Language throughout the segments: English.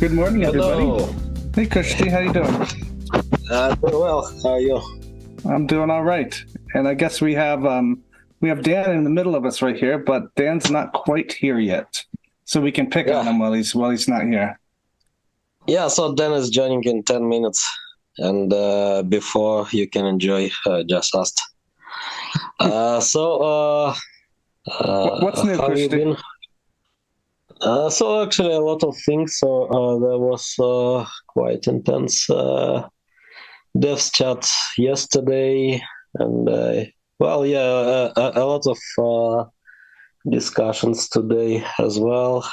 Good morning, everybody. Hello. Hey, Kushti, how you doing? Doing well. How are you? I'm doing all right. And I guess we have Dan in the middle of us right here, but Dan's not quite here yet, so we can pick on him while he's not here. Yeah. So Dan is joining in 10 minutes, and before you can enjoy, just asked. What's new, how have you Kushti? been? So actually a lot of things. So there was quite intense devs chat yesterday, and a lot of discussions today as well.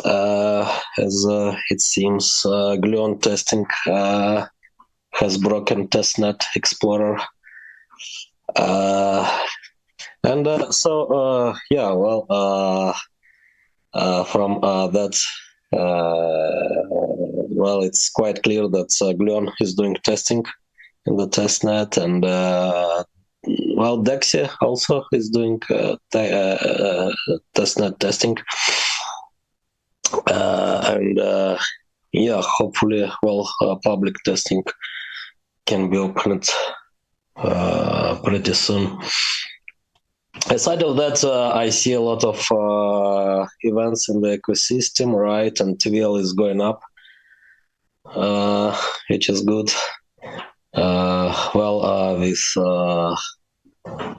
As it seems, Gluon testing has broken testnet Explorer. From that, it's quite clear that Gluon is doing testing in the testnet, and Dexia also is doing testnet testing. Hopefully, public testing can be opened pretty soon. Aside of that, I see a lot of events in the ecosystem, right? And TVL is going up, which is good. With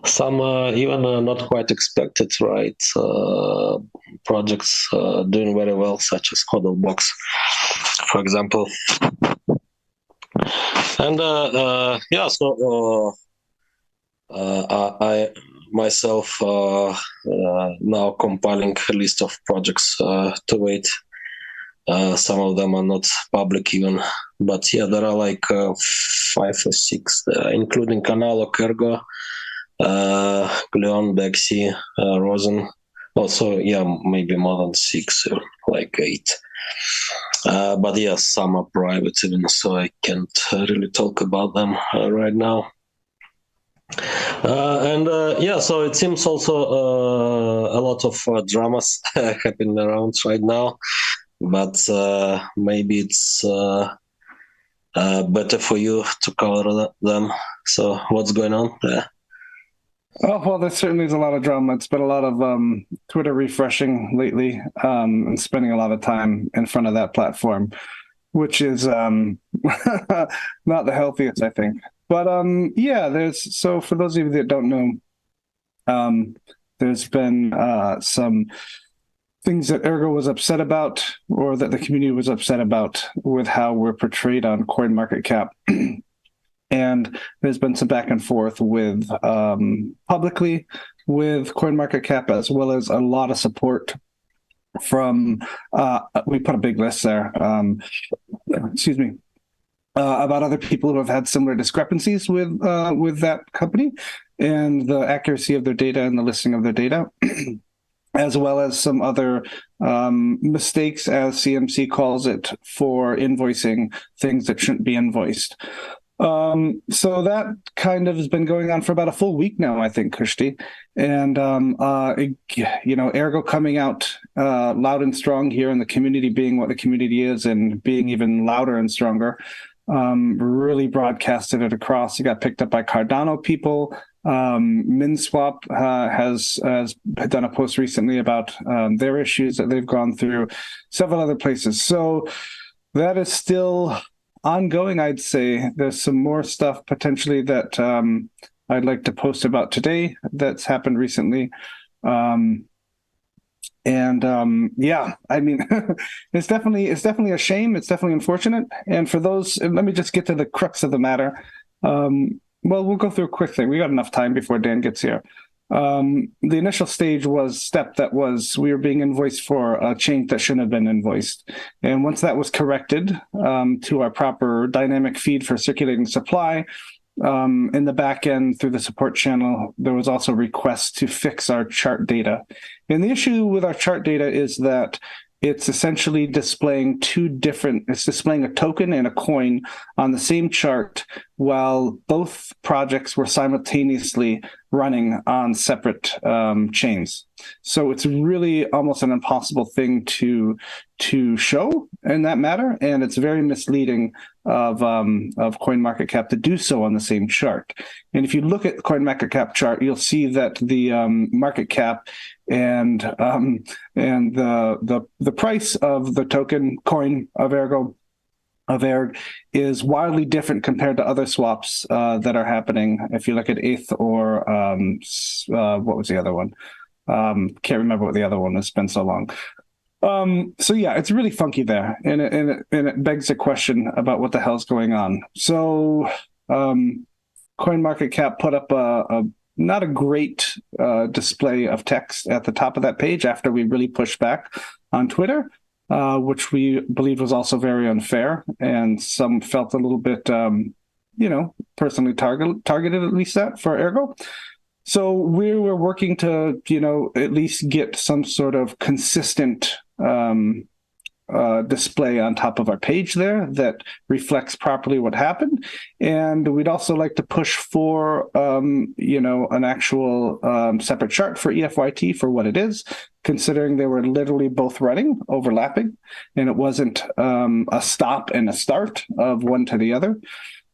some even not quite expected, right? Projects doing very well, such as Hodlbox, for example. And I myself now compiling a list of projects to wait. Some of them are not public even, but yeah, there are like 5 or 6, including Analog, Ergo, Gluon, Dexi, Rosen. Also, maybe more than 6, like 8. But yes, some are private even, so I can't really talk about them right now. So it seems also a lot of dramas happening around right now, but maybe it's better for you to cover them. So what's going on there? Oh, well, there certainly is a lot of drama. It's been a lot of Twitter refreshing lately, and spending a lot of time in front of that platform, which is not the healthiest, I think. But so for those of you that don't know, there's been some things that Ergo was upset about, or that the community was upset about, with how we're portrayed on CoinMarketCap. And there's been some back and forth with publicly with CoinMarketCap, as well as a lot of support from we put a big list there. About other people who have had similar discrepancies with that company and the accuracy of their data and the listing of their data, as well as some other mistakes, as CMC calls it, for invoicing things that shouldn't be invoiced. So that kind of has been going on for about a full week now, I think, Kushti. And, Ergo coming out loud and strong here, and the community being what the community is, and being even louder and stronger, really broadcasted it across. It got picked up by Cardano people. MinSwap has done a post recently about their issues that they've gone through, several other places. So that is still ongoing, I'd say. There's some more stuff potentially that I'd like to post about today that's happened recently. It's definitely a shame. It's definitely unfortunate. And for those, let me just get to the crux of the matter. We'll go through a quick thing. We got enough time before Dan gets here. The initial stage was we were being invoiced for a change that shouldn't have been invoiced. And once that was corrected to our proper dynamic feed for circulating supply, in the back end through the support channel, there was also requests to fix our chart data. And the issue with our chart data is that it's essentially displaying it's displaying a token and a coin on the same chart while both projects were simultaneously running on separate chains. So it's really almost an impossible thing to show in that matter, and it's very misleading of CoinMarketCap to do so on the same chart. And if you look at the CoinMarketCap chart, you'll see that the market cap and the price of the token coin of Ergo is wildly different compared to other swaps that are happening. If you look at ETH or what was the other one? Can't remember what the other one is. It's been so long. So yeah, it's really funky there, and it begs a question about what the hell's going on. So CoinMarketCap put up a not a great display of text at the top of that page after we really pushed back on Twitter. Which we believed was also very unfair, and some felt a little bit, personally targeted at least that for Ergo. So we were working to, at least get some sort of consistent display on top of our page there that reflects properly what happened. And we'd also like to push for, an actual separate chart for EFYT for what it is, considering they were literally both running, overlapping, and it wasn't a stop and a start of one to the other.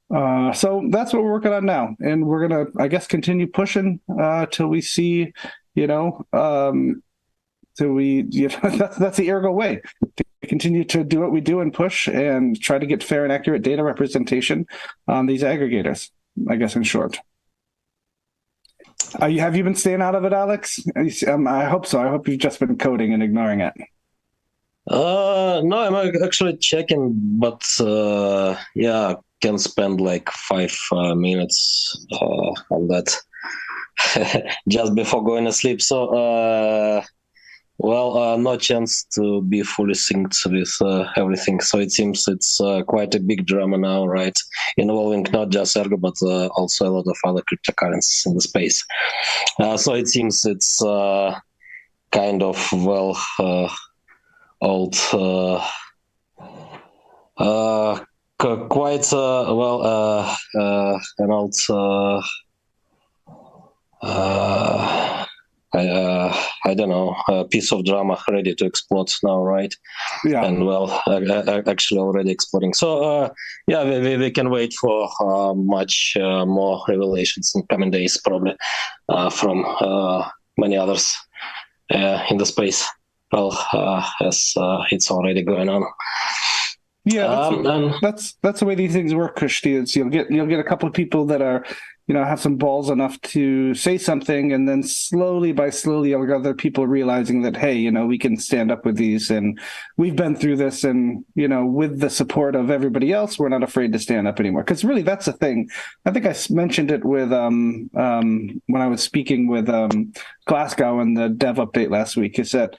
So that's what we're working on now. And we're going to, I guess, continue pushing till we see, that's the Ergo way. Continue to do what we do and push and try to get fair and accurate data representation on these aggregators, I guess, in short. Have you been staying out of it, Alex? I hope so. I hope you've just been coding and ignoring it. No, I'm actually checking, but can spend like 5 minutes on that just before going to sleep. So no chance to be fully synced with everything. So it seems it's quite a big drama now, right? Involving not just Ergo, but also a lot of other cryptocurrencies in the space. So it seems it's kind of, old, quite, an old... I don't know, a piece of drama ready to explode now, right? Yeah. And actually already exploding. So we can wait for much more revelations in coming days, probably from many others in the space. As it's already going on. Yeah, that's the way these things work, Kushti. Is you'll get a couple of people that are, have some balls enough to say something, and then slowly you'll get other people realizing that, hey, we can stand up with these, and we've been through this, and with the support of everybody else, we're not afraid to stand up anymore. Because really, that's the thing. I think I mentioned it with when I was speaking with Glasgow in the Dev Update last week. Is that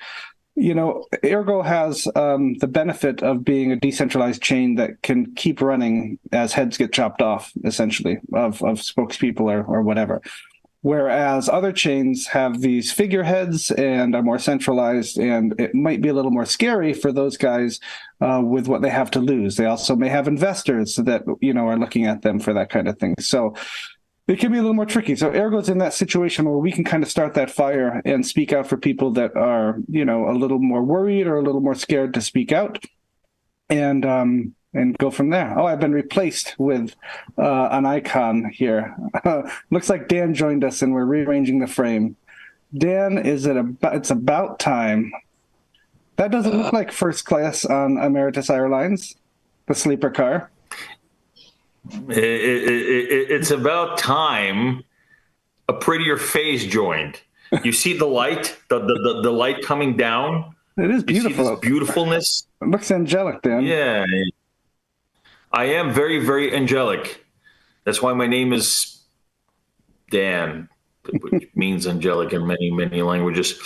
Ergo has the benefit of being a decentralized chain that can keep running as heads get chopped off, essentially, of spokespeople or whatever. Whereas other chains have these figureheads and are more centralized, and it might be a little more scary for those guys with what they have to lose. They also may have investors that, are looking at them for that kind of thing. So it can be a little more tricky. So Ergo's in that situation where we can kind of start that fire and speak out for people that are, a little more worried or a little more scared to speak out, and go from there. Oh, I've been replaced with an icon here. Looks like Dan joined us, and we're rearranging the frame. Dan, it's about time. That doesn't look like first class on Emeritus Airlines, the sleeper car. It's about time a prettier face joined. You see the light, the light coming down. It is beautiful. You see this beautifulness. It looks angelic, Dan. Yeah, I am very, very angelic. That's why my name is Dan, which means angelic in many, many languages.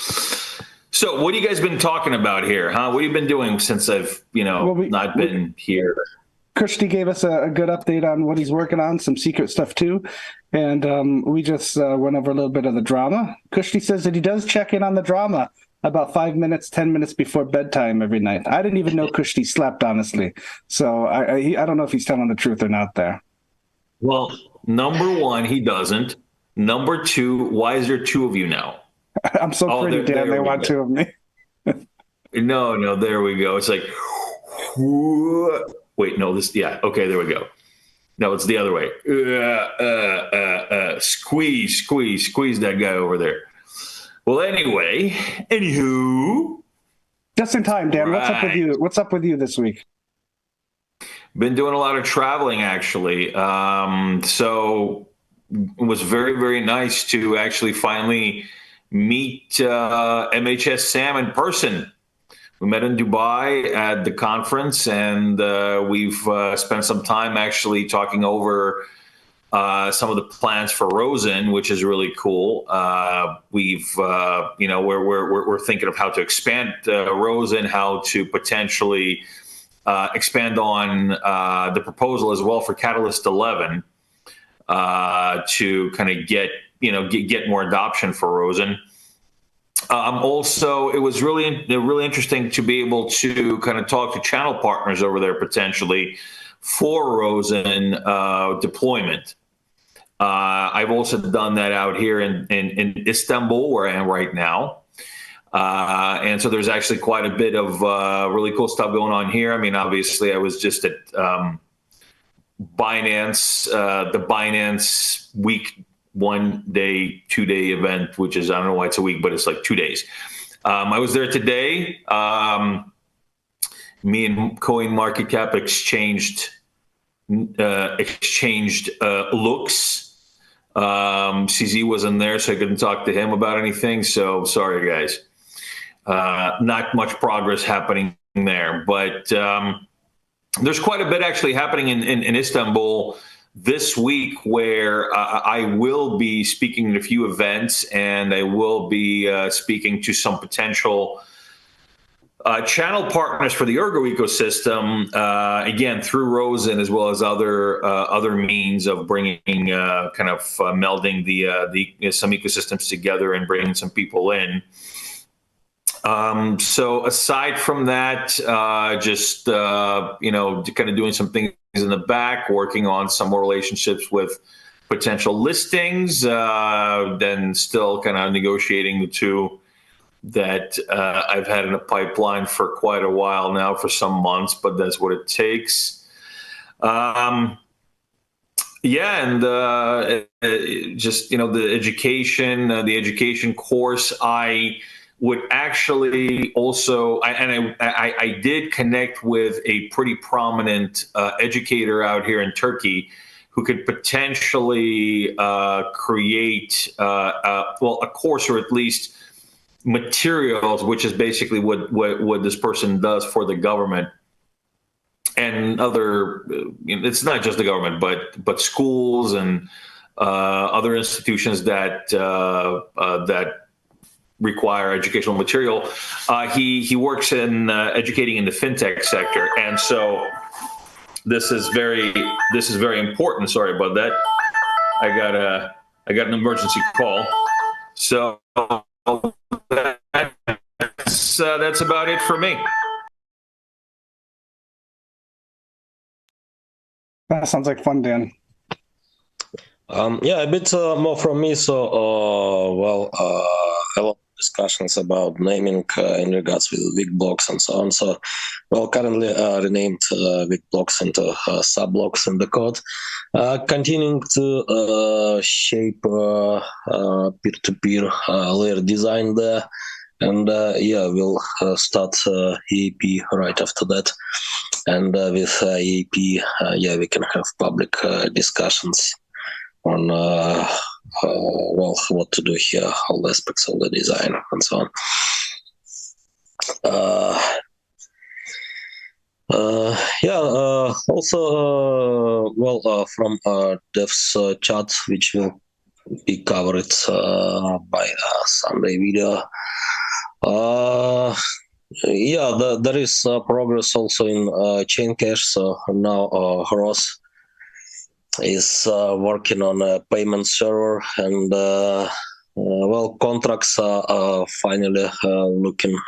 So, what have you guys been talking about here, huh? What have you been doing since I've, not been here? Kushti gave us a good update on what he's working on, some secret stuff too. And we just went over a little bit of the drama. Kushti says that he does check in on the drama about 5 minutes, 10 minutes before bedtime every night. I didn't even know Kushti slept, honestly. So I don't know if he's telling the truth or not there. Well, number one, he doesn't. Number two, why is there two of you now? I'm so Oh, pretty, Dan. They there we want go. two of me. No, there we go. It's like, wait, no, this, yeah, okay, there we go. No, it's the other way. Squeeze that guy over there. Well, anywho, Just in time, Dan. What's up with right. you? What's up with you this week? Been doing a lot of traveling, actually. So it was very, very nice to actually finally meet MHS Sam in person. We met in Dubai at the conference, and we've spent some time actually talking over some of the plans for Rosen, which is really cool. We're thinking of how to expand Rosen, how to potentially expand on the proposal as well for Catalyst 11 to kind of get more adoption for Rosen. Also, it was really interesting to be able to kind of talk to channel partners over there potentially for Rosen deployment. I've also done that out here in Istanbul, where I am right now. And so there's actually quite a bit of really cool stuff going on here. I mean, obviously, I was just at Binance, the Binance week 1 day, 2 day event, which is, I don't know why it's a week, but it's like 2 days. I was there today. Me and CoinMarketCap exchanged looks. CZ wasn't there, so I couldn't talk to him about anything. So sorry, guys. Not much progress happening there, but there's quite a bit actually happening in Istanbul this week, where I will be speaking at a few events, and I will be speaking to some potential channel partners for the Ergo ecosystem, again through Rosen, as well as other means of bringing melding some ecosystems together and bringing some people in. So aside from that, just kind of doing some things in the back, working on some more relationships with potential listings, then still kind of negotiating the two that I've had in a pipeline for quite a while now, for some months, but that's what it takes. And just the education course, I would actually also, I did connect with a pretty prominent educator out here in Turkey who could potentially create a course, or at least materials, which is basically what this person does for the government and other. It's not just the government, but schools and other institutions that require educational material. He works in educating in the fintech sector, and so this is very important. Sorry about that. I got an emergency call. So that's about it for me. That sounds like fun, Dan. A bit more from me. So, a lot of discussions about naming in regards with big blocks and so on. So, currently renamed big blocks into sub-blocks in the code. Continuing to shape peer-to-peer layer design there. And we'll start EAP right after that. And with EAP, we can have public discussions on what to do here, all the aspects of the design and so on. Also, from devs chat, which will be covered by Sunday video. There is progress also in chain cache. So now Ross is working on a payment server, and contracts are finally looking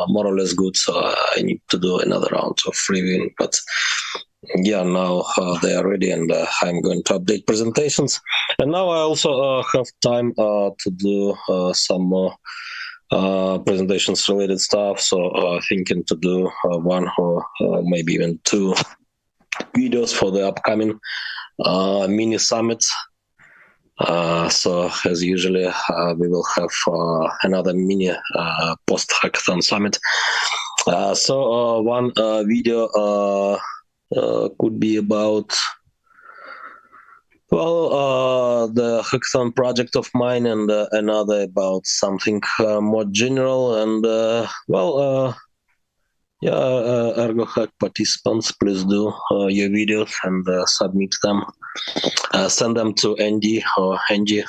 more or less good. So I need to do another round of reviewing, but yeah, now they are ready, and I'm going to update presentations. And now I also have time to do some more presentations related stuff. So thinking to do one or maybe even two videos for the upcoming mini summit. So as usually, we will have another mini post-hackathon summit. So one video could be about, well, the hackathon project of mine, and another about something more general. And Ergo Hack participants, please do your videos and submit them. Send them to Andy or Angie,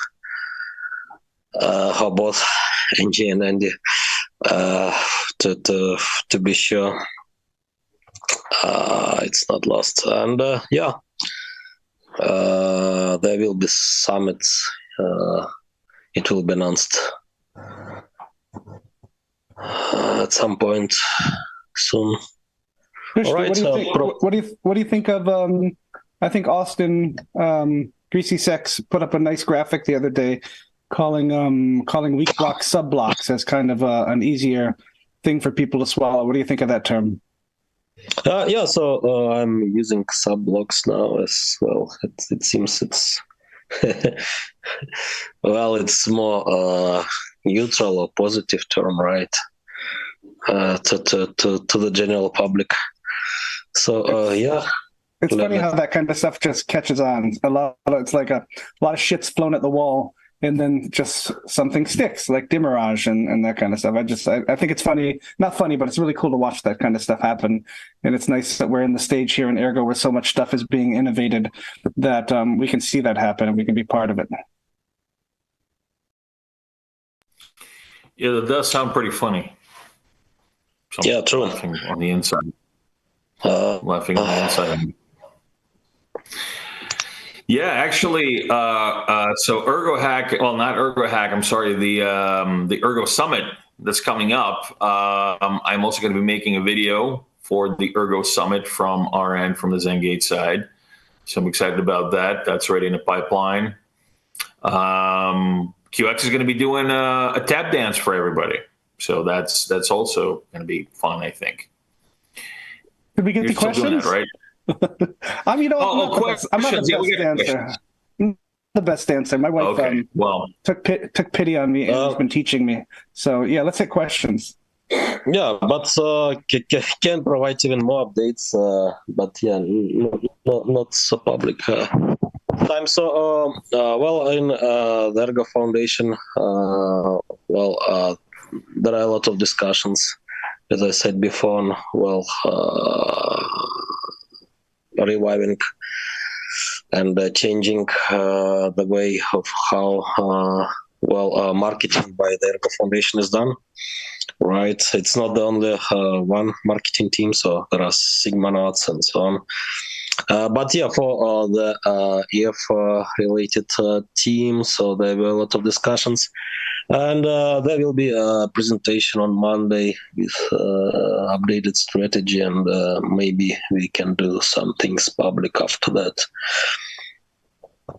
or both Angie and Andy, to be sure it's not lost. And there will be summits. It will be announced at some point soon. Christian, All right. what do you think of? I think Austin Greasy Sex put up a nice graphic the other day, calling weak blocks sub blocks as kind of an easier thing for people to swallow. What do you think of that term? So I'm using sub blocks now as well. It seems it's well, it's more neutral or positive term, right? To the general public. So It's funny how that kind of stuff just catches on. It's like a lot of shit's flown at the wall, and then just something sticks, like Demirage and that kind of stuff. I think it's funny, not funny, but it's really cool to watch that kind of stuff happen. And it's nice that we're in the stage here in Ergo where so much stuff is being innovated that we can see that happen and we can be part of it. Yeah, that does sound pretty funny. True. Laughing on the inside. Laughing on the inside. Yeah, actually, so Ergo Hack, well, not Ergo Hack, I'm sorry, the Ergo Summit that's coming up, I'm also going to be making a video for the Ergo Summit from our end, from the Zengate side. So I'm excited about that. That's already in the pipeline. QX is going to be doing a tap dance for everybody. So that's also going to be fun, I think. Did we get the questions? That, right? I'm not the best dancer. I'm the best dancer. My wife took pity on me and has been teaching me. So yeah, let's hit questions. Yeah, but can provide even more updates. But yeah, not so public time. So in the Ergo Foundation, there are a lot of discussions, as I said before. Reviving and changing the way of how marketing by the Ergo Foundation is done. Right, it's not the only one marketing team, so there are Sigmanauts and so on. But yeah, for the EF related team, so there were a lot of discussions. And there will be a presentation on Monday with updated strategy, and maybe we can do some things public after that.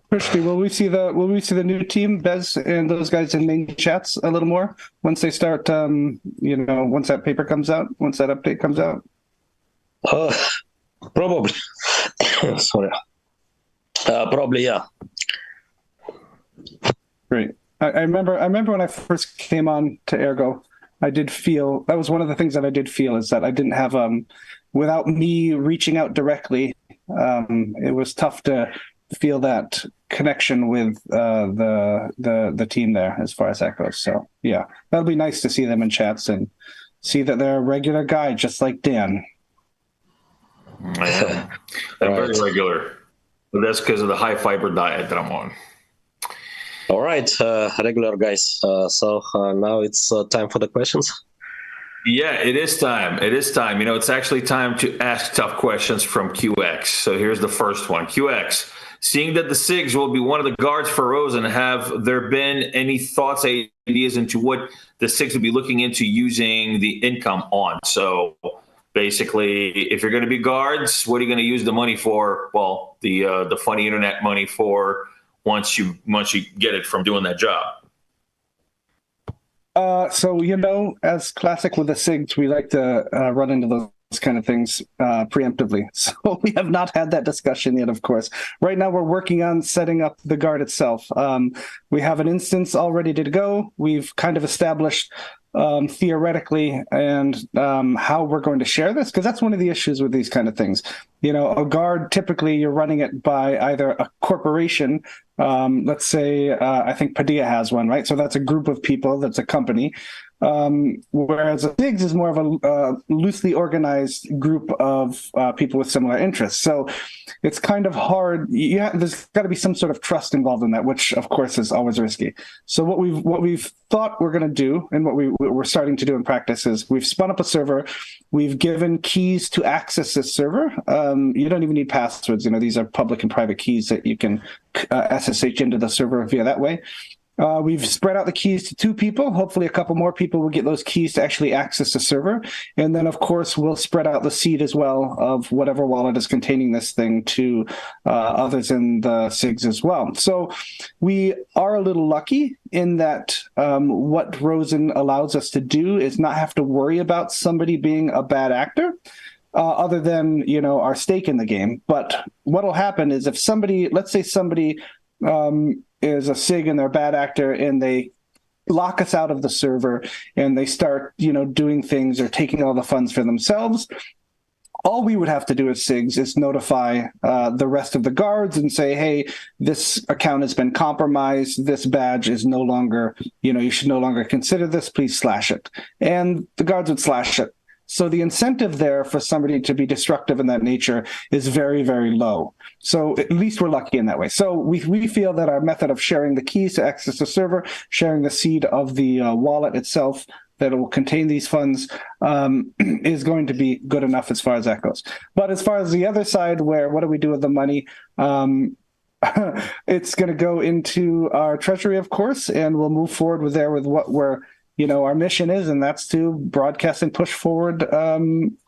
Christy, will we see the new team, Bez and those guys in main chats a little more once they start? Once that paper comes out, once that update comes out. Probably. Sorry. Probably, yeah. Great. I remember when I first came on to Ergo, I did feel that was one of the things that I did feel is that I didn't have without me reaching out directly, it was tough to feel that connection with the team there as far as that goes. So yeah, that'll be nice to see them in chats and see that they're a regular guy just like Dan. Yeah, they're very regular, but that's because of the high fiber diet that I'm on. All right, regular guys. So now it's time for the questions. Yeah, it is time. It is time. It's actually time to ask tough questions from QX. So here's the first one. QX, seeing that the SIGs will be one of the guards for Rosen, have there been any thoughts, ideas into what the SIGs will be looking into using the income on? So Basically, if you're going to be guards, what are you going to use the money for? Well, the funny internet money for once you get it from doing that job. So, as classic with the SIGs, we like to run into those kind of things preemptively. So we have not had that discussion yet, of course. Right now, we're working on setting up the guard itself. We have an instance all ready to go. We've kind of established theoretically and how we're going to share this, because that's one of the issues with these kind of things. A guard, typically you're running it by either a corporation. Let's say, I think Padilla has one, right? So that's a group of people, that's a company. Whereas a SIGs is more of a loosely organized group of people with similar interests. So it's kind of hard. There's got to be some sort of trust involved in that, which of course is always risky. So what we've thought we're going to do, and what we're starting to do in practice, is we've spun up a server. We've given keys to access this server. You don't even need passwords. These are public and private keys that you can SSH into the server via that way. We've spread out the keys to 2 people. Hopefully a couple more people will get those keys to actually access the server. And then, of course, we'll spread out the seed as well of whatever wallet is containing this thing to others in the SIGs as well. So we are a little lucky in that what Rosen allows us to do is not have to worry about somebody being a bad actor. Other than, our stake in the game. But what'll happen is if let's say somebody is a SIG and they're a bad actor and they lock us out of the server and they start, doing things or taking all the funds for themselves, all we would have to do as SIGs is notify the rest of the guards and say, hey, this account has been compromised. This badge is no longer, you should no longer consider this. Please slash it. And the guards would slash it. So the incentive there for somebody to be destructive in that nature is very, very low. So at least we're lucky in that way. So we feel that our method of sharing the keys to access the server, sharing the seed of the wallet itself that will contain these funds is going to be good enough as far as that goes. But as far as the other side, where what do we do with the money? It's going to go into our treasury, of course, and we'll move forward with what we're our mission is, and that's to broadcast and push forward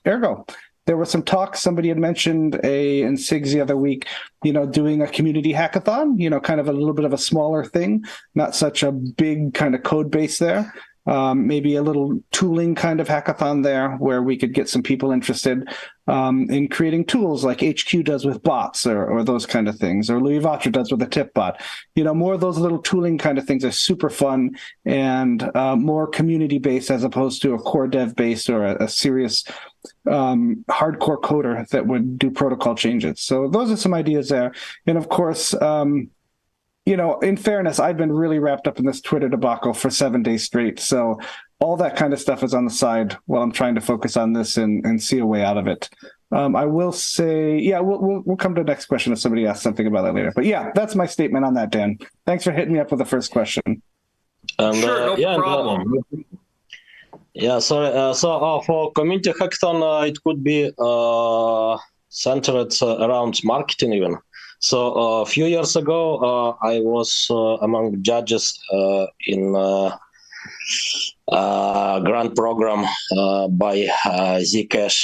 Ergo. There was some talk, somebody had mentioned in SIGs the other week, doing a community hackathon, kind of a little bit of a smaller thing, not such a big kind of code base there. Maybe a little tooling kind of hackathon there where we could get some people interested in creating tools like HQ does with bots or those kind of things, or Louis Vatra does with a tip bot. More of those little tooling kind of things are super fun and more community-based as opposed to a core dev based or a serious hardcore coder that would do protocol changes. So those are some ideas there. And of course, in fairness, I've been really wrapped up in this Twitter debacle for 7 days straight. So all that kind of stuff is on the side while I'm trying to focus on this and see a way out of it. I will say, we'll come to the next question if somebody asks something about that later. But yeah, that's my statement on that, Dan. Thanks for hitting me up with the first question. Sure, no problem. So for community hackathon, it could be centered around marketing even. So a few years ago, I was among judges in a grant program by Zcash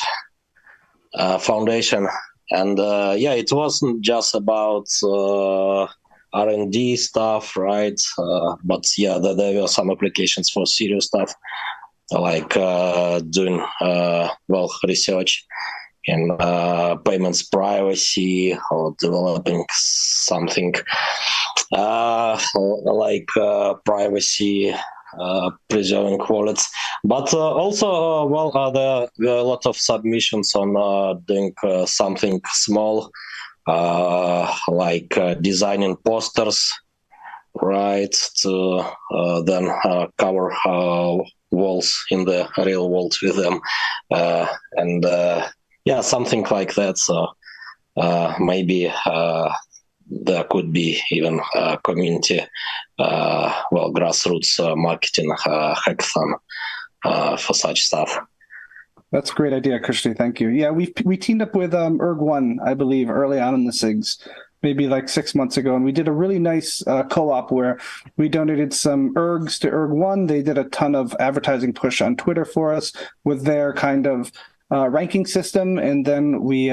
Foundation. And it wasn't just about R&D stuff, right? But there were some applications for serious stuff, like doing, research in payments privacy or developing something like privacy preserving wallets. But also, there were a lot of submissions on doing something small, like designing posters, right, to then cover walls in the real world with them. Something like that. So maybe there could be even community, grassroots marketing hackathon for such stuff. That's a great idea, Krishna. Thank you. Yeah, we teamed up with Ergo, I believe, early on in the SIGs, maybe like 6 months ago, and we did a really nice co-op where we donated some ergs to Ergo. They did a ton of advertising push on Twitter for us with their kind of ranking system, and then we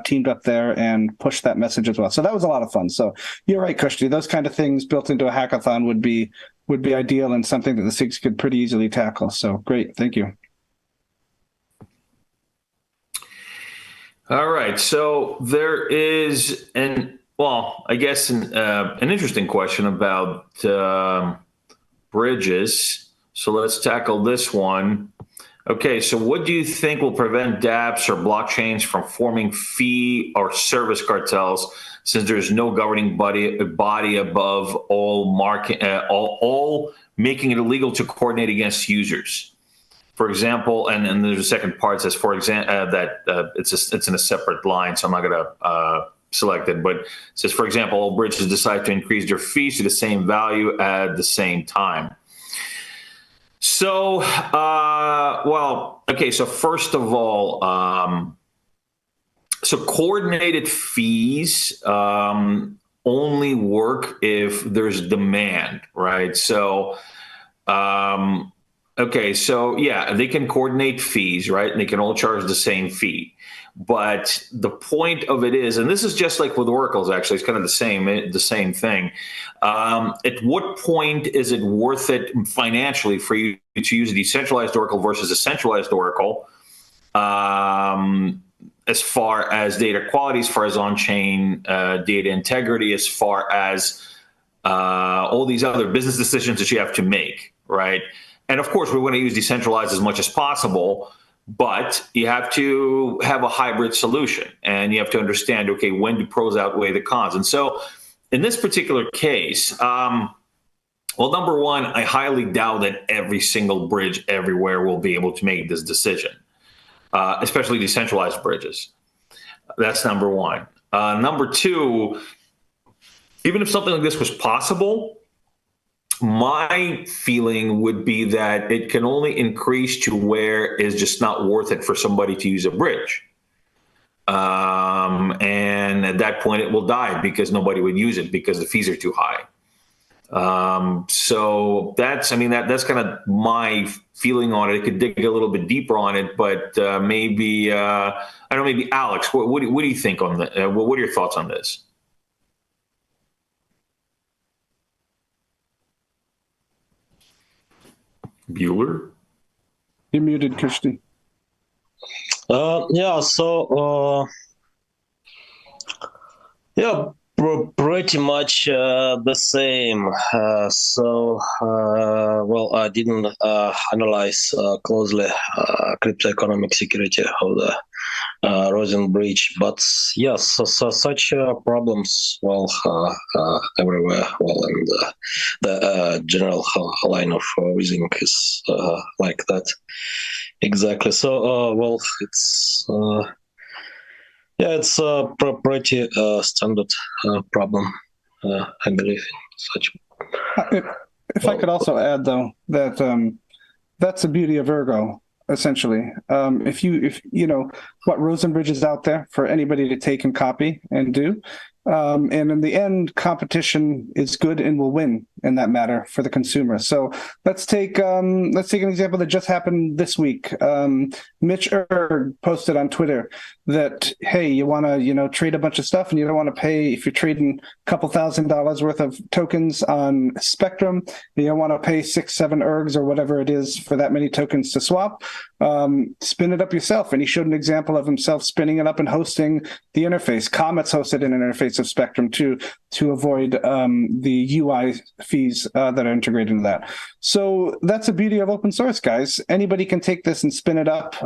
teamed up there and pushed that message as well. So that was a lot of fun. So you're right, Kushti. Those kind of things built into a hackathon would be ideal and something that the SIGs could pretty easily tackle. So great, thank you. All right, so there is an interesting question about bridges. So let's tackle this one. Okay, so what do you think will prevent dApps or blockchains from forming fee or service cartels, since there's no governing body above all making it illegal to coordinate against users? For example, and there's a second part that says, for example, it's in a separate line, so I'm not going to select it, but it says, for example, all bridges decide to increase their fees to the same value at the same time. So, so first of all, so coordinated fees only work if there's demand, right? So, they can coordinate fees, right? And they can all charge the same fee. But the point of it is, and this is just like with oracles, actually, it's kind of the same thing. At what point is it worth it financially for you to use a decentralized oracle versus a centralized oracle? As far as data quality, as far as on-chain data integrity, as far as all these other business decisions that you have to make, right? And of course, we want to use decentralized as much as possible, but you have to have a hybrid solution, and you have to understand, okay, when do pros outweigh the cons? And so in this particular case, number one, I highly doubt that every single bridge everywhere will be able to make this decision, especially decentralized bridges. That's number one. Number two, even if something like this was possible, my feeling would be that it can only increase to where it's just not worth it for somebody to use a bridge. And at that point, it will die because nobody would use it because the fees are too high. So that's kind of my feeling on it. I could dig a little bit deeper on it, but maybe Alex, what do you think on that? What are your thoughts on this? Bueller? You're muted, Kushti. Pretty much the same. I didn't analyze closely cryptoeconomic security of the Rosen Bridge, but yes, so such problems, everywhere. And the general line of reasoning is like that. Exactly. So, it's. It's a pretty standard problem, I believe. Such. If I could also add, though, that that's the beauty of Ergo, essentially. If you know what Rosenbridge is out there for anybody to take and copy and do, and in the end, competition is good and will win in that matter for the consumer. So let's take an example that just happened this week. Mitch Erg posted on Twitter that, hey, you want to trade a bunch of stuff and you don't want to pay if you're trading a couple $1,000s worth of tokens on Spectrum. You don't want to pay 6-7 ergs or whatever it is for that many tokens to swap. Spin it up yourself. And he showed an example of himself spinning it up and hosting the interface. Comet's hosted an interface of Spectrum to avoid the UI fees that are integrated into that. So that's the beauty of open source, guys. Anybody can take this and spin it up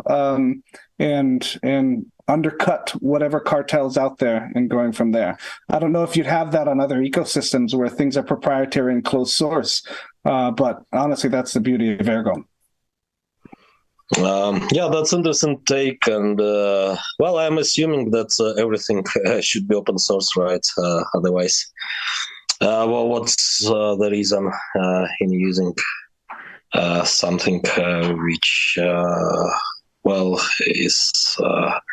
and undercut whatever cartel's out there and going from there. I don't know if you'd have that on other ecosystems where things are proprietary and closed source, but honestly, that's the beauty of Ergo. That's interesting take, and I'm assuming that everything should be open source, right? Otherwise, what's the reason in using something which is not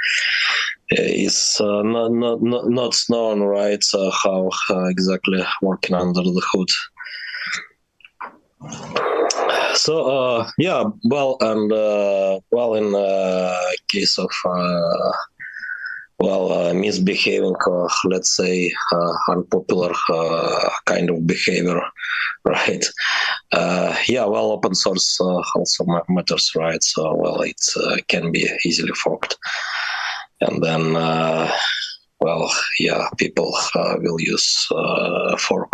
known, right? How exactly working under the hood. So yeah, well, and well, in case of misbehaving, let's say unpopular kind of behavior, right? Yeah, well, open source also matters, right? So well, it can be easily forked, and then well, yeah, people will use fork.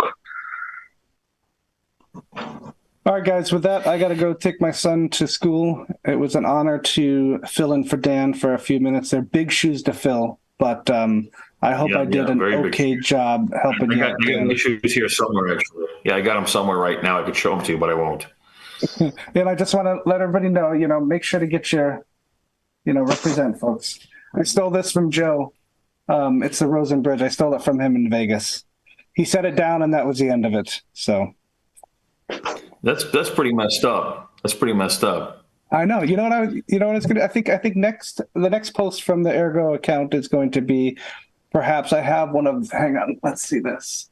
All right, guys, with that, I got to go take my son to school. It was an honor to fill in for Dan for a few minutes. They're big shoes to fill, but I hope I did an okay job helping you out. I got the shoes here somewhere, actually. Yeah, I got them somewhere right now. I could show them to you, but I won't. And I just want to let everybody know, make sure to get your, represent, folks. I stole this from Joe. It's the Rosen Bridge. I stole it from him in Vegas. He set it down, and that was the end of it, so... That's pretty messed up. That's pretty messed up. I know. You know what it's gonna. I think the next post from the Ergo account is going to be, perhaps I have one of. Hang on. Let's see this.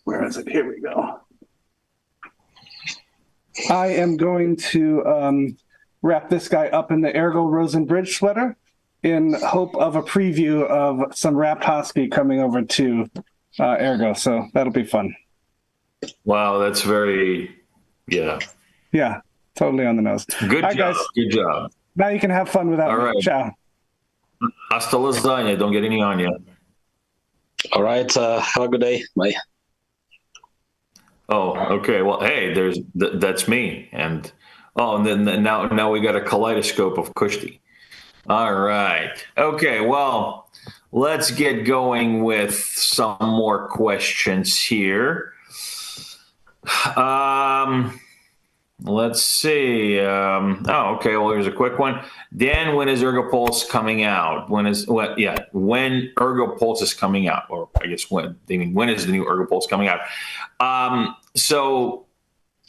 Where is it? Here we go. I am going to wrap this guy up in the Ergo Rosen Bridge sweater, in hope of a preview of some wrapped hosky coming over to Ergo. So that'll be fun. Wow, that's very. Yeah. Yeah, totally on the nose. Good job. Guys. Good job. Now you can have fun without me. Right. Ciao. Hasta lasagna. Don't get any on you. All right. Have a good day. Bye. Oh, okay. Well, hey, that's me. And then now we got a kaleidoscope of Kushti. All right. Okay. Well, let's get going with some more questions here. Let's see. Okay. Well, here's a quick one. Dan, when is Ergo Pulse coming out? When Ergo Pulse is coming out, or I guess when is the new Ergo Pulse coming out? So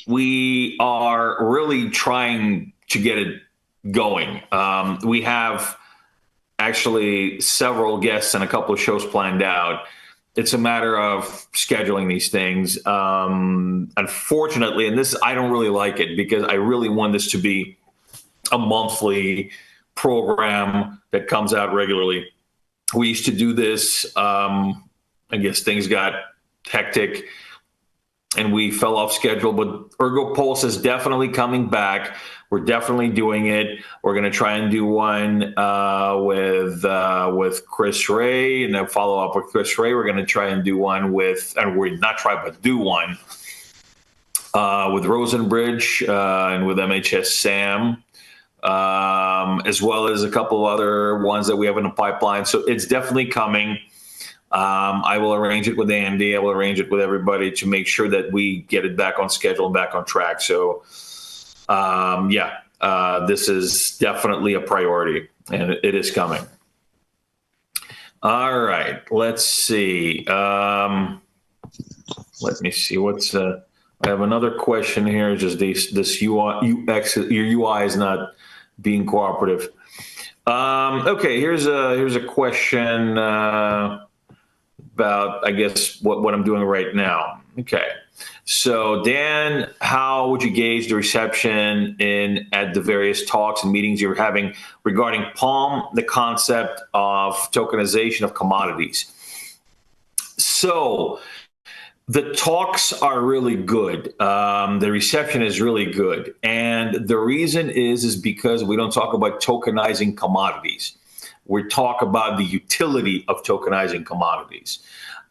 we are really trying to get it going. We have actually several guests and a couple of shows planned out. It's a matter of scheduling these things. Unfortunately, and this, I don't really like it because I really want this to be a monthly program that comes out regularly. We used to do this. I guess things got hectic and we fell off schedule, but Ergo Pulse is definitely coming back. We're definitely doing it. We're going to try and do one with Chris Ray, and then follow up with Chris Ray. We're going to try and do one do one with Rosenbridge and with MHS Sam, as well as a couple of other ones that we have in the pipeline. So it's definitely coming. I will arrange it with Andy. I will arrange it with everybody to make sure that we get it back on schedule and back on track. So. This is definitely a priority, and it is coming. All right, let's see. Let me see. I have another question here. Just this UI, UX, your UI is not being cooperative. Okay, here's a question about, I guess, what I'm doing right now. Okay. So, Dan, how would you gauge the reception at the various talks and meetings you're having regarding Palm, the concept of tokenization of commodities? So, the talks are really good. The reception is really good. And the reason is because we don't talk about tokenizing commodities. We talk about the utility of tokenizing commodities.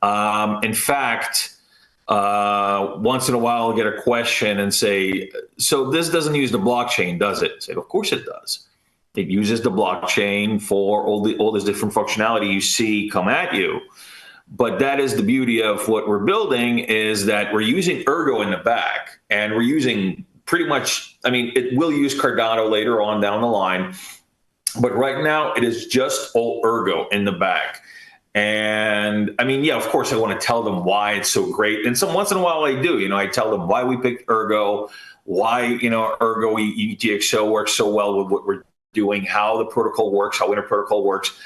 In fact, once in a while I'll get a question and say, so this doesn't use the blockchain, does it? I say, of course it does. It uses the blockchain for all this different functionality you see come at you. But that is the beauty of what we're building, is that we're using Ergo in the back, and we're using pretty much, it will use Cardano later on down the line, but right now it is just all Ergo in the back. And of course I want to tell them why it's so great. And once in a while I do, I tell them why we picked Ergo, why, Ergo UTXO works so well with what we're doing, how the protocol works, how Interprotocol works.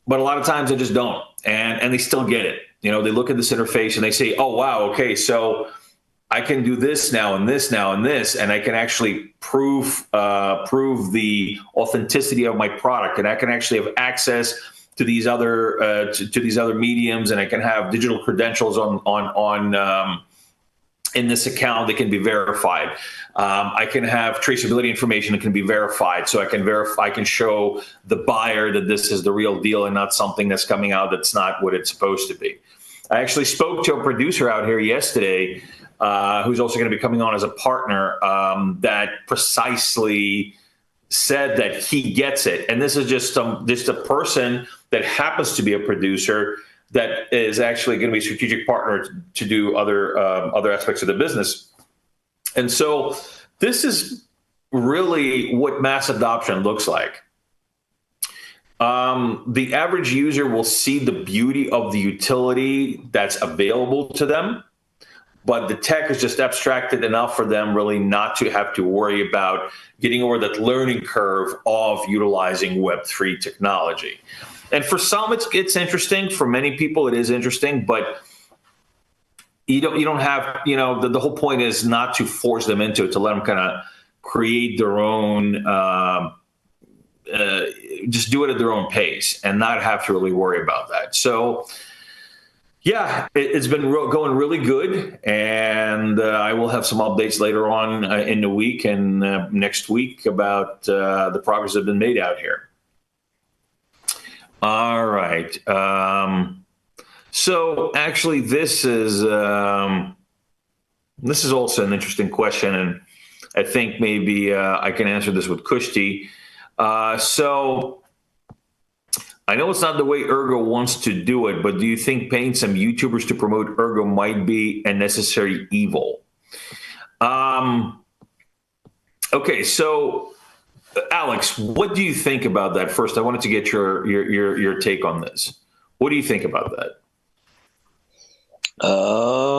But a lot of times they just don't. And they still get it. They look at this interface and they say, oh, wow, okay, so I can do this now and this now and this, and I can actually prove the authenticity of my product, and I can actually have access to these other to these other mediums, and I can have digital credentials on in this account that can be verified. I can have traceability information that can be verified, so I can show the buyer that this is the real deal and not something that's coming out that's not what it's supposed to be. I actually spoke to a producer out here yesterday who's also going to be coming on as a partner that precisely said that he gets it. And this is just a person that happens to be a producer that is actually going to be a strategic partner to do other aspects of the business. And so this is really what mass adoption looks like. The average user will see the beauty of the utility that's available to them, but the tech is just abstracted enough for them really not to have to worry about getting over that learning curve of utilizing Web3 technology. And for some, it's interesting. For many people, it is interesting, but you don't have, the whole point is not to force them into it, to let them kind of create their own, just do it at their own pace and not have to really worry about that. So yeah, it's been going really good, and I will have some updates later on in the week and next week about the progress that's been made out here. All right. So actually, this is also an interesting question, and I think maybe I can answer this with Kushti. So I know it's not the way Ergo wants to do it, but do you think paying some YouTubers to promote Ergo might be a necessary evil? Okay, so Alex, what do you think about that? First, I wanted to get your take on this. What do you think about that?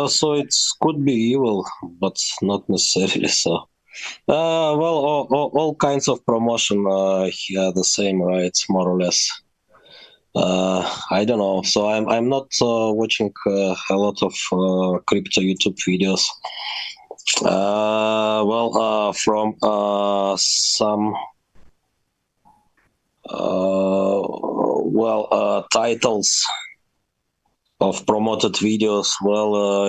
So it could be evil, but not necessarily so. Well, all kinds of promotion here the same, right? More or less. I don't know. So I'm not watching a lot of crypto YouTube videos. From some titles of promoted videos.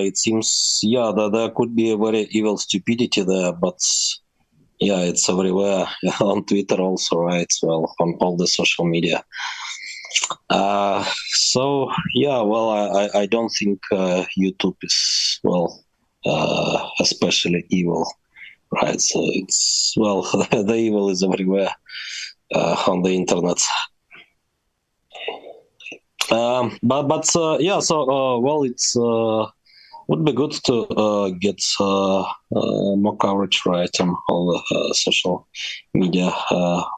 It seems that there could be a very evil stupidity there, but yeah, it's everywhere on Twitter also, right? Well, on all the social media. I don't think YouTube is especially evil, right? So it's the evil is everywhere on the internet. It's would be good to get more coverage, right, on all the social media. Also.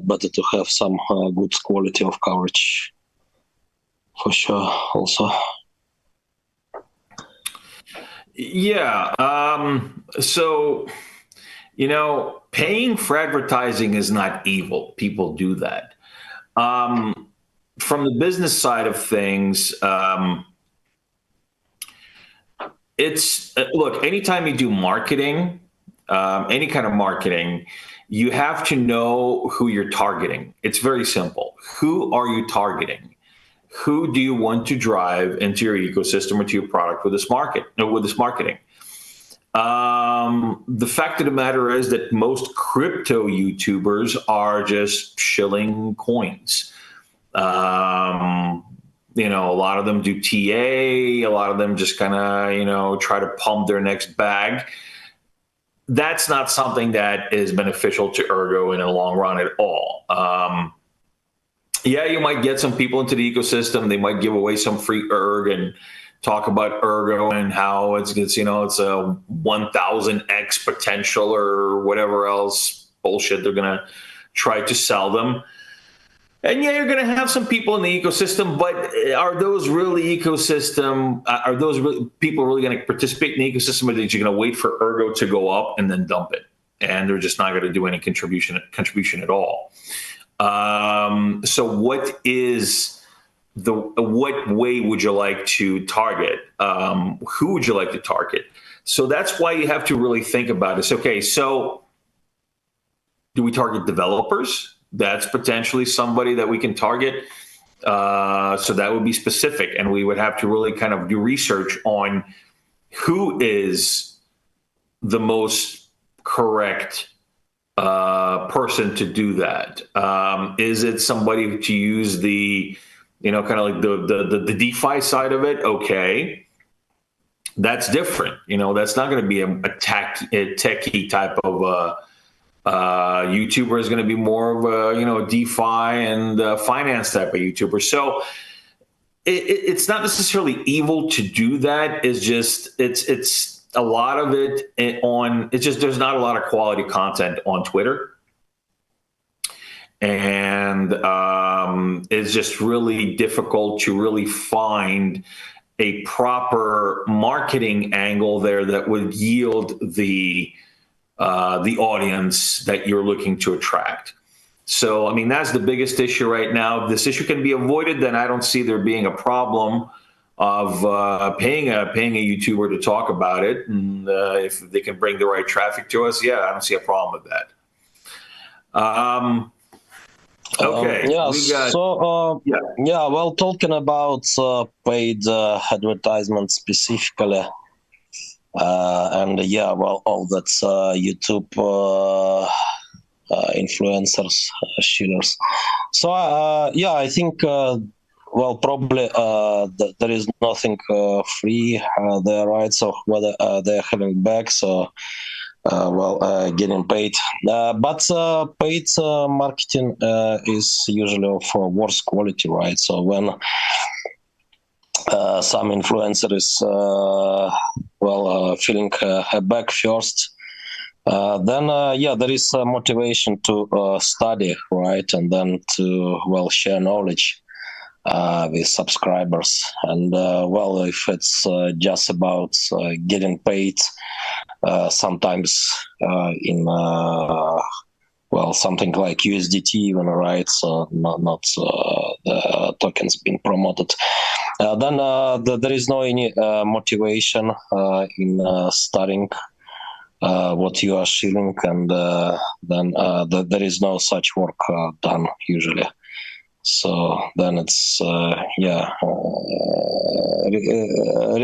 Better to have some good quality of coverage for sure also. Yeah. So, paying for advertising is not evil. People do that. From the business side of things, look, anytime you do marketing, any kind of marketing, you have to know who you're targeting. It's very simple. Who are you targeting? Who do you want to drive into your ecosystem or to your product with this marketing? The fact of the matter is that most crypto YouTubers are just shilling coins. A lot of them do TA. A lot of them just kind of, try to pump their next bag. That's not something that is beneficial to Ergo in the long run at all. You might get some people into the ecosystem. They might give away some free Erg and talk about Ergo and how it's a 1,000x potential or whatever else bullshit they're going to try to sell them. And you're going to have some people in the ecosystem, but are those really people really going to participate in the ecosystem, or are you going to wait for Ergo to go up and then dump it? And they're just not going to do any contribution at all. So what is what way would you like to target? Who would you like to target? So that's why you have to really think about it. Okay, so do we target developers? That's potentially somebody that we can target. So that would be specific, and we would have to really kind of do research on who is the most correct person to do that. Is it somebody to use the, kind of like the DeFi side of it? Okay, that's different. That's not going to be a techie type of YouTuber. Is going to be more of a DeFi and finance type of YouTuber. So it's not necessarily evil to do that. It's just it's a lot of it it's just there's not a lot of quality content on Twitter, and it's just really difficult to really find a proper marketing angle there that would yield the audience that you're looking to attract. So, I mean, that's the biggest issue right now. If this issue can be avoided, then I don't see there being a problem of paying a YouTuber to talk about it. And if they can bring the right traffic to us, yeah, I don't see a problem with that. Okay. Well, talking about paid advertisement specifically, and all that's YouTube influencers, shooters. So I think probably there is nothing free there, right? So whether they're having bags or getting paid, but paid marketing is usually of worse quality, right? So when some influencer is filling a bag first, then there is a motivation to study, right, and then to share knowledge with subscribers. And if it's just about getting paid, sometimes in something like USDT even, right? So not the tokens being promoted. Then there is no any motivation in studying what you are sharing, and then there is no such work done usually. So then it's it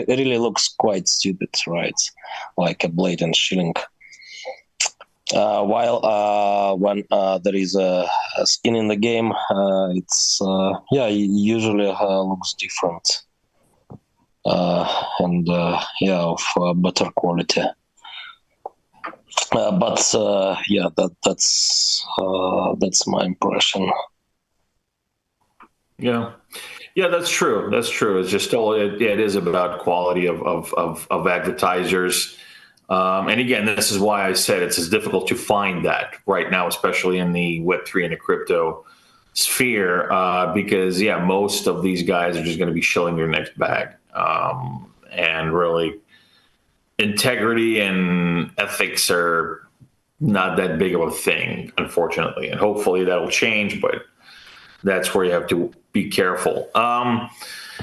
really looks quite stupid, right? Like a blatant shilling. While when there is a skin in the game, it's usually looks different, and of better quality. That's my impression. Yeah, that's true. That's true. It's just still it is about quality of advertisers. And again, this is why I said it's as difficult to find that right now, especially in the Web3 and the crypto sphere, because most of these guys are just going to be shilling their next bag, and really integrity and ethics are not that big of a thing, unfortunately, and hopefully that'll change, but that's where you have to be careful.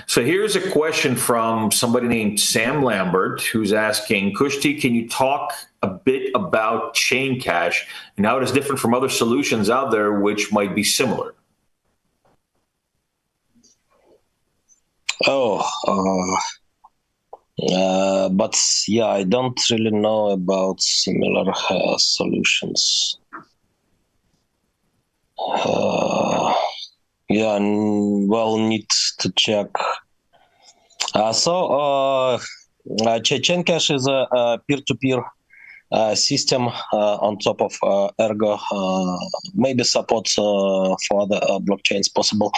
So here's a question from somebody named Sam Lambert, who's asking, Kushti, can you talk a bit about Chain Cash and how it is different from other solutions out there which might be similar? But I don't really know about similar solutions. Need to check. Chain Cash is a peer-to-peer system on top of Ergo. Maybe support for other blockchains possible.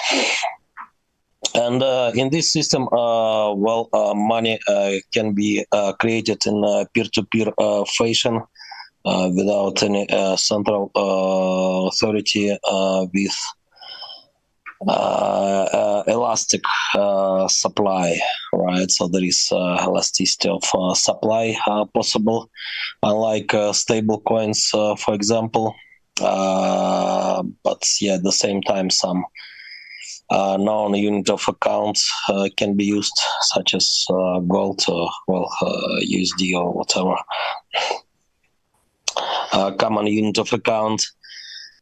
And in this system, money can be created in a peer-to-peer fashion without any central authority with elastic supply, right? So there is elasticity of supply possible, unlike stable coins, for example. But at the same time, some known unit of account can be used, such as gold or USD or whatever common unit of account.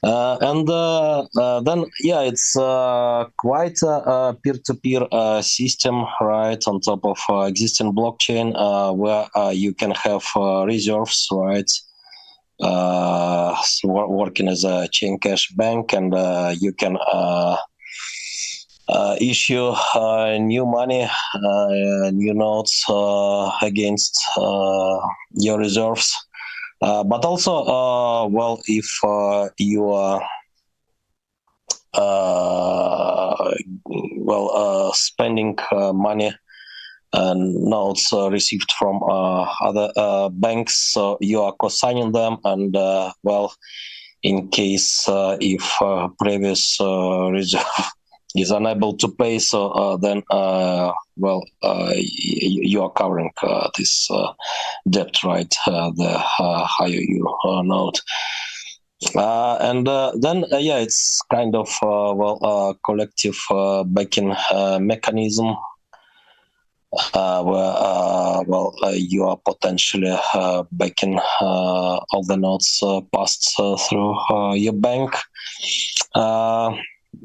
And then, yeah, it's quite a peer-to-peer system, right, on top of existing blockchain, where you can have reserves, right, working as a chain cash bank, and you can issue new money, new notes against your reserves. But also, well, if you are spending money and notes received from other banks, so you are co-signing them, and well, in case if previous reserve is unable to pay, so then you are covering this debt, right? The higher you note. And then, yeah, it's kind of collective backing mechanism, where you are potentially backing all the notes passed through your bank.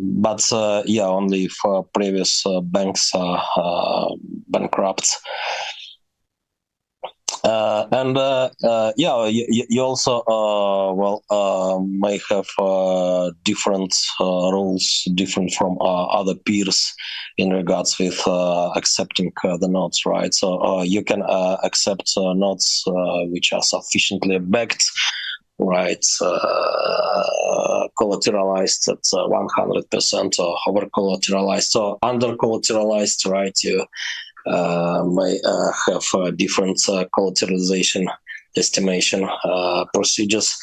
But yeah, only if previous banks are bankrupt. And yeah, you also may have different rules, different from other peers in regards with accepting the notes, right? So you can accept notes which are sufficiently backed, right, collateralized at 100% or over collateralized or under collateralized, right? You may have different collateralization estimation procedures.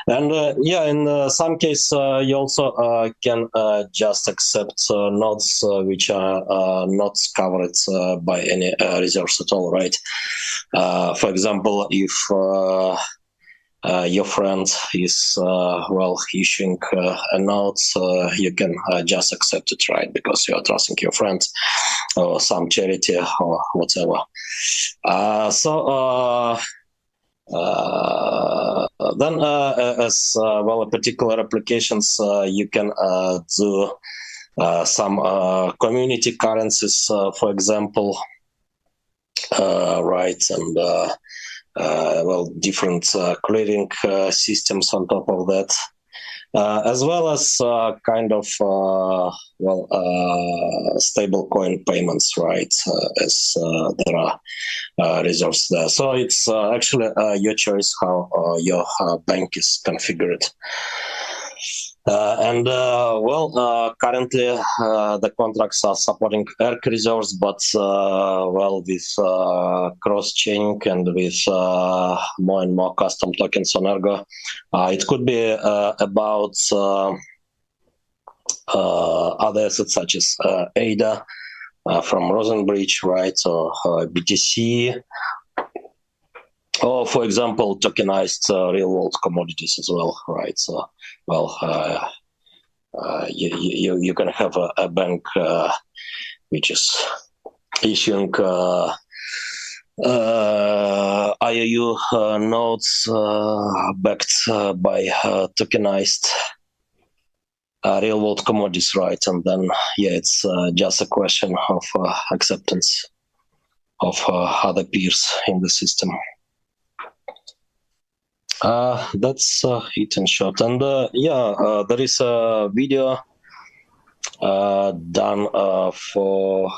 And yeah, in some case, you also can just accept notes which are not covered by any reserves at all, right? For example, if your friend is issuing a note, you can just accept it, right? Because you are trusting your friend or some charity or whatever. Then as particular applications, you can do some community currencies, for example, right, and different clearing systems on top of that, as well as kind of stable coin payments, right, as there are reserves there. So it's actually your choice how your bank is configured. Currently the contracts are supporting Ergo reserves, but with cross-chaining and with more and more custom tokens on Ergo, it could be about other assets such as ADA from Rosenbridge, right, or BTC, or, for example, tokenized real-world commodities as well, right? So, you can have a bank which is issuing IOU notes backed by tokenized real-world commodities, right? And then, yeah, it's just a question of acceptance of other peers in the system. That's it in short. And there is a video done for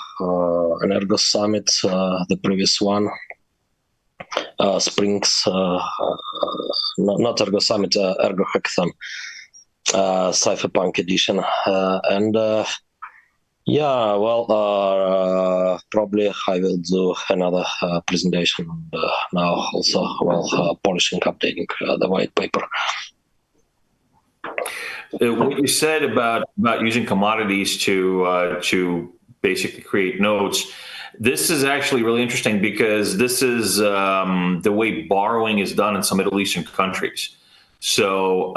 an Ergo Summit, the previous one, Springs, not Ergo Summit, Ergo Hackathon, Cypherpunk edition. Probably I will do another presentation now, also polishing, updating the white paper. What you said about using commodities to basically create notes, this is actually really interesting because this is the way borrowing is done in some Middle Eastern countries. So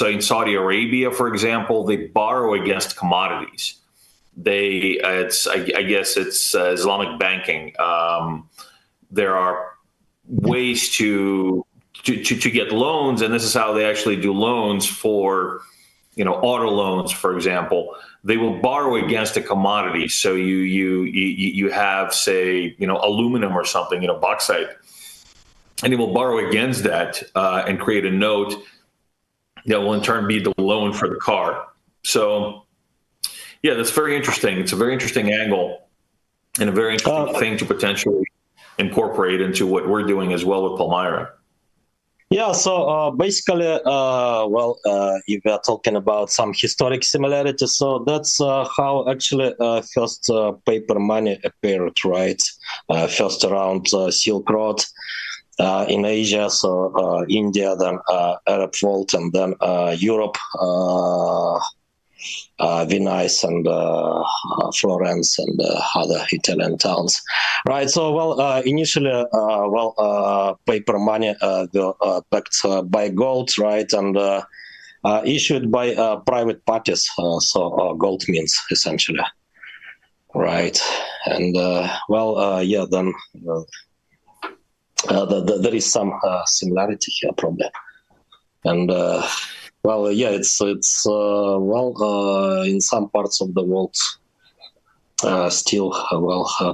in Saudi Arabia, for example, they borrow against commodities. I guess it's Islamic banking. There are ways to get loans, and this is how they actually do loans for, auto loans, for example. They will borrow against a commodity. So you have, say, aluminum or something, bauxite, and they will borrow against that and create a note that will in turn be the loan for the car. So, yeah, that's very interesting. It's a very interesting angle and a very interesting thing to potentially incorporate into what we're doing as well with Palmyra. Yeah, so basically, if we are talking about some historic similarities, so that's how actually first paper money appeared, right? First around Silk Road in Asia, so India, then Arab world, and then Europe, Venice and Florence and other Italian towns, right? So, initially, paper money were backed by gold, right, and issued by private parties, so gold means essentially, right? And then there is some similarity here, probably, and. It's in some parts of the world still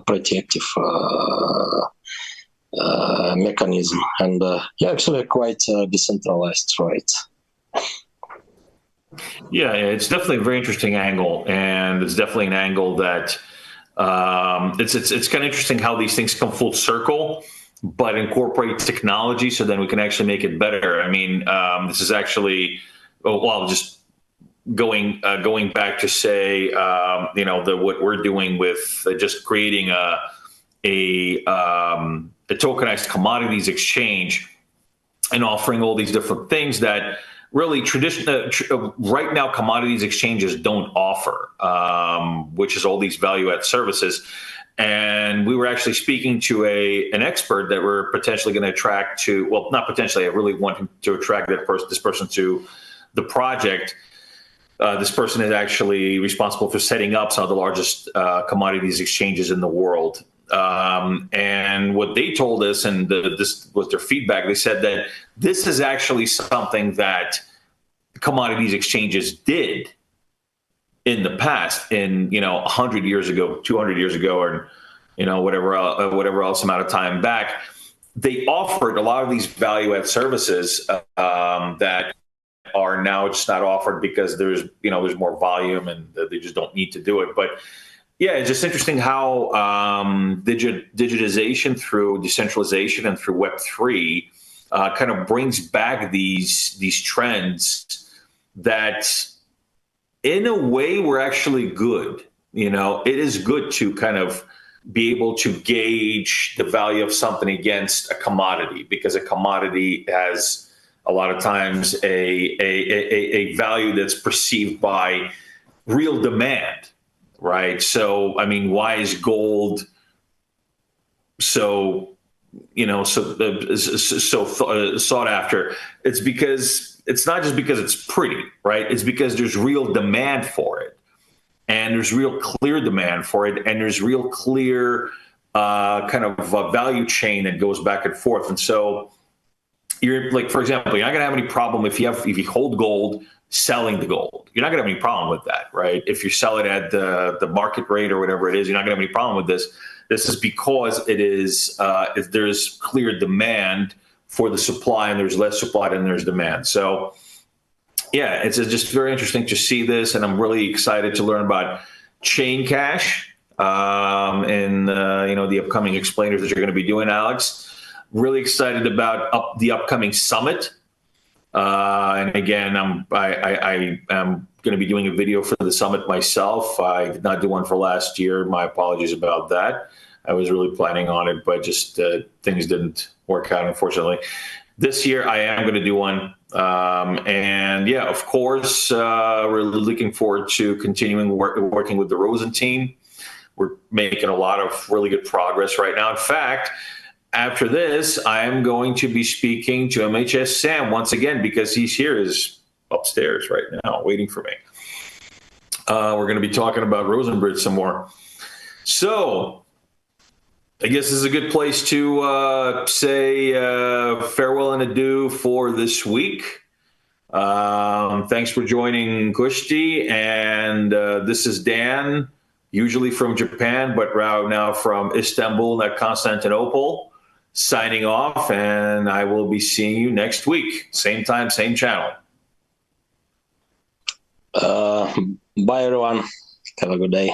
pretty active mechanism, and actually quite decentralized, right? Yeah, it's definitely a very interesting angle, and it's definitely an angle that it's kind of interesting how these things come full circle, but incorporate technology so then we can actually make it better. I mean, this is actually. Just going back to say, what we're doing with just creating a tokenized commodities exchange and offering all these different things that really right now commodities exchanges don't offer, which is all these value-add services. And we were actually speaking to an expert that we're potentially going to attract to. Well, not potentially. I really want him to attract this person to the project. This person is actually responsible for setting up some of the largest commodities exchanges in the world. And what they told us, and this was their feedback, they said that this is actually something that commodities exchanges did in the past, in 100 years ago, 200 years ago, or whatever else amount of time back. They offered a lot of these value-add services that are now just not offered because there's more volume and they just don't need to do it. But yeah, it's just interesting how digitization through decentralization and through Web3 kind of brings back these trends that in a way were actually good. It is good to kind of be able to gauge the value of something against a commodity, because a commodity has a lot of times a value that's perceived by real demand, right? So, I mean, why is gold so sought after? It's because it's not just because it's pretty, right? It's because there's real demand for it, and there's real clear demand for it, and there's real clear kind of value chain that goes back and forth. And so, you're like, for example, you're not going to have any problem if you hold gold, selling the gold. You're not going to have any problem with that, right? If you sell it at the market rate or whatever it is, you're not going to have any problem with this. This is because there's clear demand for the supply, and there's less supply than there's demand. So, yeah, it's just very interesting to see this, and I'm really excited to learn about chain cash and the upcoming explainers that you're going to be doing, Alex. Really excited about the upcoming summit, and again, I'm going to be doing a video for the summit myself. I did not do one for last year. My apologies about that. I was really planning on it, but just things didn't work out, unfortunately. This year, I am going to do one, and yeah, of course, we're looking forward to continuing working with the Rosen team. We're making a lot of really good progress right now. In fact, after this, I am going to be speaking to MHS Sam once again, because he's upstairs right now waiting for me. We're going to be talking about Rosenbridge some more. So I guess this is a good place to say farewell and adieu for this week. Thanks for joining Kushti. And this is Dan, usually from Japan, but now from Istanbul and Constantinople, signing off. And I will be seeing you next week. Same time, same channel. Bye, everyone. Have a good day.